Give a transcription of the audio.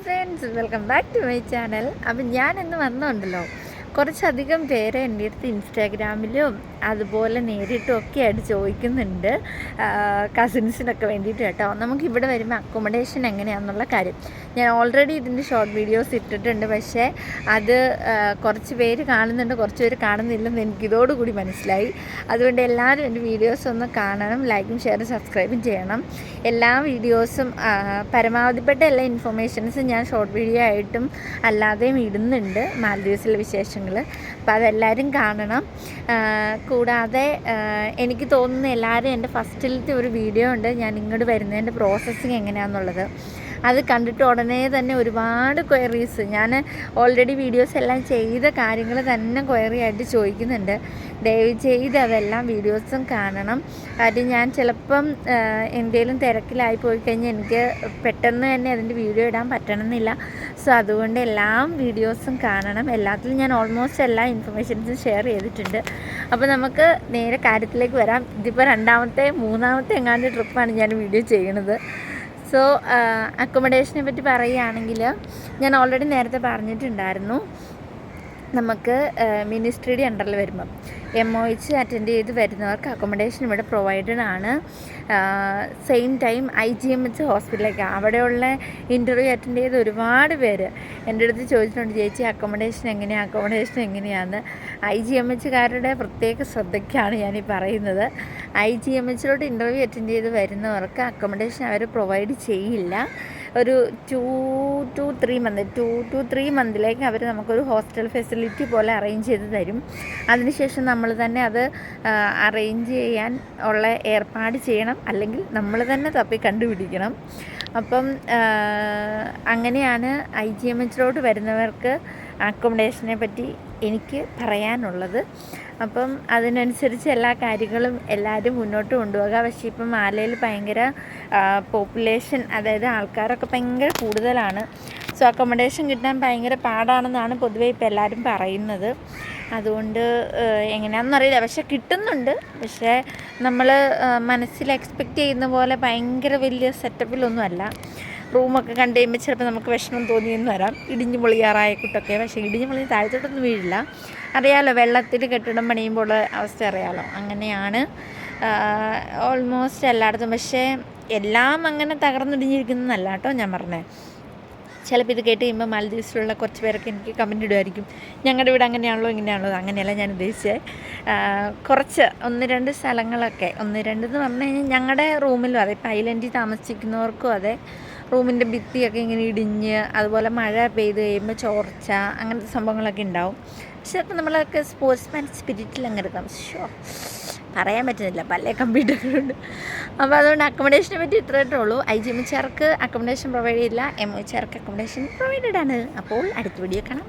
Friends, welcome back to my channel. അപ്പം ഞാൻ ഇന്ന് വന്നുണ്ടല്ലോ, കുറച്ചധികം പേര് എൻ്റെ അടുത്ത് ഇൻസ്റ്റാഗ്രാമിലും അതുപോലെ നേരിട്ടും ഒക്കെ ആയിട്ട് ചോദിക്കുന്നുണ്ട്, കസിൻസിനൊക്കെ വേണ്ടിയിട്ട് കേട്ടോ. നമുക്കിവിടെ വരുമ്പോൾ അക്കോമഡേഷൻ എങ്ങനെയാണെന്നുള്ള കാര്യം ഞാൻ ഓൾറെഡി ഇതിൻ്റെ ഷോർട്ട് വീഡിയോസ് ഇട്ടിട്ടുണ്ട്. പക്ഷേ അത് കുറച്ച് പേര് കാണുന്നുണ്ട്, കുറച്ച് പേര് കാണുന്നില്ലെന്ന് എനിക്കിതോടുകൂടി മനസ്സിലായി. അതുകൊണ്ട് എല്ലാവരും എൻ്റെ വീഡിയോസ് ഒന്ന് കാണണം, ലൈക്കും ഷെയറും സബ്സ്ക്രൈബും ചെയ്യണം. എല്ലാ വീഡിയോസും പരമാവധിപ്പെട്ട എല്ലാ ഇൻഫർമേഷൻസും ഞാൻ ഷോർട്ട് വീഡിയോ ആയിട്ടും അല്ലാതെയും ഇടുന്നുണ്ട്, മാൽദീവ്സിലെ വിശേഷങ്ങൾ. അപ്പോൾ അതെല്ലാവരും കാണണം. കൂടാതെ എനിക്ക് തോന്നുന്നു എല്ലാവരും എൻ്റെ ഫസ്റ്റിലത്തെ ഒരു വീഡിയോ ഉണ്ട്, ഞാൻ ഇങ്ങോട്ട് വരുന്നതിൻ്റെ പ്രോസസ്സിങ് എങ്ങനെയാണെന്നുള്ളത്. അത് കണ്ടിട്ട് ഉടനെ തന്നെ ഒരുപാട് ക്വയറീസ്, ഞാൻ ഓൾറെഡി വീഡിയോസ് എല്ലാം ചെയ്ത കാര്യങ്ങൾ തന്നെ ക്വയറി ആയിട്ട് ചോദിക്കുന്നുണ്ട്. ദയവ് ചെയ്ത് അതെല്ലാം വീഡിയോസും കാണണം. കാര്യം ഞാൻ ചിലപ്പം എന്തെങ്കിലും തിരക്കിലായി പോയി കഴിഞ്ഞാൽ എനിക്ക് പെട്ടെന്ന് തന്നെ അതിൻ്റെ വീഡിയോ ഇടാൻ പറ്റണമെന്നില്ല. സോ അതുകൊണ്ട് എല്ലാം വീഡിയോസും കാണണം. എല്ലാത്തിലും ഞാൻ ഓൾമോസ്റ്റ് എല്ലാ ഇൻഫർമേഷൻസും ഷെയർ ചെയ്തിട്ടുണ്ട്. അപ്പോൾ നമുക്ക് നേരെ കാര്യത്തിലേക്ക് വരാം. ഇതിപ്പോൾ മൂന്നാമത്തെ എങ്ങാണ്ട് ട്രിപ്പാണ് ഞാൻ വീഡിയോ ചെയ്യണത്. സോ അക്കോമഡേഷനെ പറ്റി പറയുകയാണെങ്കിൽ ഞാൻ ഓൾറെഡി നേരത്തെ പറഞ്ഞിട്ടുണ്ടായിരുന്നു, നമുക്ക് മിനിസ്ട്രിയുടെ അണ്ടറിൽ വരുമ്പം MOH അറ്റൻഡ് ചെയ്ത് വരുന്നവർക്ക് അക്കോമഡേഷൻ ഇവിടെ പ്രൊവൈഡഡ് ആണ്. സെയിം ടൈം IGMH ഹോസ്പിറ്റലിലേക്ക് അവിടെയുള്ള ഇൻ്റർവ്യൂ അറ്റൻഡ് ചെയ്ത് ഒരുപാട് പേര് എൻ്റെ അടുത്ത് ചോദിച്ചിട്ടുണ്ട്, ചേച്ചി അക്കോമഡേഷൻ എങ്ങനെയാണെന്ന്. IGMHകാരുടെ പ്രത്യേക ശ്രദ്ധയ്ക്കാണ് ഞാനീ പറയുന്നത്. IGMHലോട്ട് ഇൻ്റർവ്യൂ അറ്റൻഡ് ചെയ്ത് വരുന്നവർക്ക് അക്കോമഡേഷൻ അവർ പ്രൊവൈഡ് ചെയ്യില്ല. ഒരു 2 to 3 മന്തിലേക്ക് അവർ നമുക്കൊരു ഹോസ്റ്റൽ ഫെസിലിറ്റി പോലെ അറേഞ്ച് ചെയ്ത് തരും. അതിനുശേഷം നമ്മൾ തന്നെ അത് അറേഞ്ച് ചെയ്യാൻ ഉള്ള ഏർപ്പാട് ചെയ്യണം, അല്ലെങ്കിൽ നമ്മൾ തന്നെ തപ്പി കണ്ടുപിടിക്കണം. അപ്പം അങ്ങനെയാണ് IGMHലോട്ട് വരുന്നവർക്ക് അക്കോമഡേഷനെ പറ്റി എനിക്ക് പറയാനുള്ളത്. അപ്പം അതിനനുസരിച്ച് എല്ലാ കാര്യങ്ങളും എല്ലാവരും മുന്നോട്ട് കൊണ്ടുപോകുക. പക്ഷേ ഇപ്പം മാലയിൽ ഭയങ്കര പോപ്പുലേഷൻ, അതായത് ആൾക്കാരൊക്കെ ഭയങ്കര കൂടുതലാണ്. സോ അക്കോമഡേഷൻ കിട്ടാൻ ഭയങ്കര പാടാണെന്നാണ് പൊതുവെ ഇപ്പോൾ എല്ലാവരും പറയുന്നത്. അതുകൊണ്ട് എങ്ങനെയാണെന്നറിയില്ല, പക്ഷേ കിട്ടുന്നുണ്ട്. പക്ഷേ നമ്മൾ മനസ്സിൽ എക്സ്പെക്റ്റ് ചെയ്യുന്ന പോലെ ഭയങ്കര വലിയ സെറ്റപ്പിലൊന്നും അല്ല. റൂമൊക്കെ കണ്ടു കഴിയുമ്പോൾ ചിലപ്പോൾ നമുക്ക് വിഷമം തോന്നിയെന്ന് വരാം, ഇടിഞ്ഞു പൊളിയാറായ കുട്ടൊക്കെ. പക്ഷേ ഇടിഞ്ഞു പൊളി താഴത്തോട്ടൊന്നും വീഴില്ല. അറിയാമല്ലോ, വെള്ളത്തിൽ കെട്ടിടം പണിയുമ്പോൾ അവസ്ഥ അറിയാമല്ലോ. അങ്ങനെയാണ് ഓൾമോസ്റ്റ് എല്ലായിടത്തും. പക്ഷേ എല്ലാം അങ്ങനെ തകർന്നിടിഞ്ഞിരിക്കുന്നതല്ല കേട്ടോ ഞാൻ പറഞ്ഞത്. ചിലപ്പോൾ ഇത് കേട്ട് കഴിയുമ്പോൾ മാൽദീവ്സിലുള്ള കുറച്ച് പേരൊക്കെ എനിക്ക് കമൻറ്റ് ഇടുമായിരിക്കും, ഞങ്ങളുടെ വീട് അങ്ങനെയാണല്ലോ ഇങ്ങനെയാണല്ലോ. അങ്ങനെയല്ല ഞാൻ ഉദ്ദേശിച്ചത്. കുറച്ച് 1-2 സ്ഥലങ്ങളൊക്കെ, 1-2 എന്ന് പറഞ്ഞു കഴിഞ്ഞാൽ ഞങ്ങളുടെ റൂമിലും അതെ, ഇപ്പോൾ ഐലൻഡിൽ താമസിക്കുന്നവർക്കും അതെ, റൂമിൻ്റെ ഭിത്തിയൊക്കെ ഇങ്ങനെ ഇടിഞ്ഞ്, അതുപോലെ മഴ പെയ്ത് കഴിയുമ്പോൾ ചോർച്ച, അങ്ങനത്തെ സംഭവങ്ങളൊക്കെ ഉണ്ടാവും. പക്ഷേ അപ്പോൾ നമ്മളൊക്കെ സ്പോർട്സ്മാൻ സ്പിരിറ്റിൽ അങ്ങനെ എടുക്കാം. പറയാൻ പറ്റുന്നില്ല, പല കമ്പ്യൂട്ടറുകളുണ്ട്. അപ്പോൾ അതുകൊണ്ട് അക്കോമഡേഷനെ പറ്റി ഇത്രയായിട്ടേ ഉള്ളൂ. IGMHകാർക്ക് അക്കോമഡേഷൻ പ്രൊവൈഡ് ചെയ്യില്ല, MOHകാർക്ക് അക്കോമഡേഷൻ പ്രൊവൈഡഡ് ആണ്. അപ്പോൾ അടുത്ത വീഡിയോ കാണാം.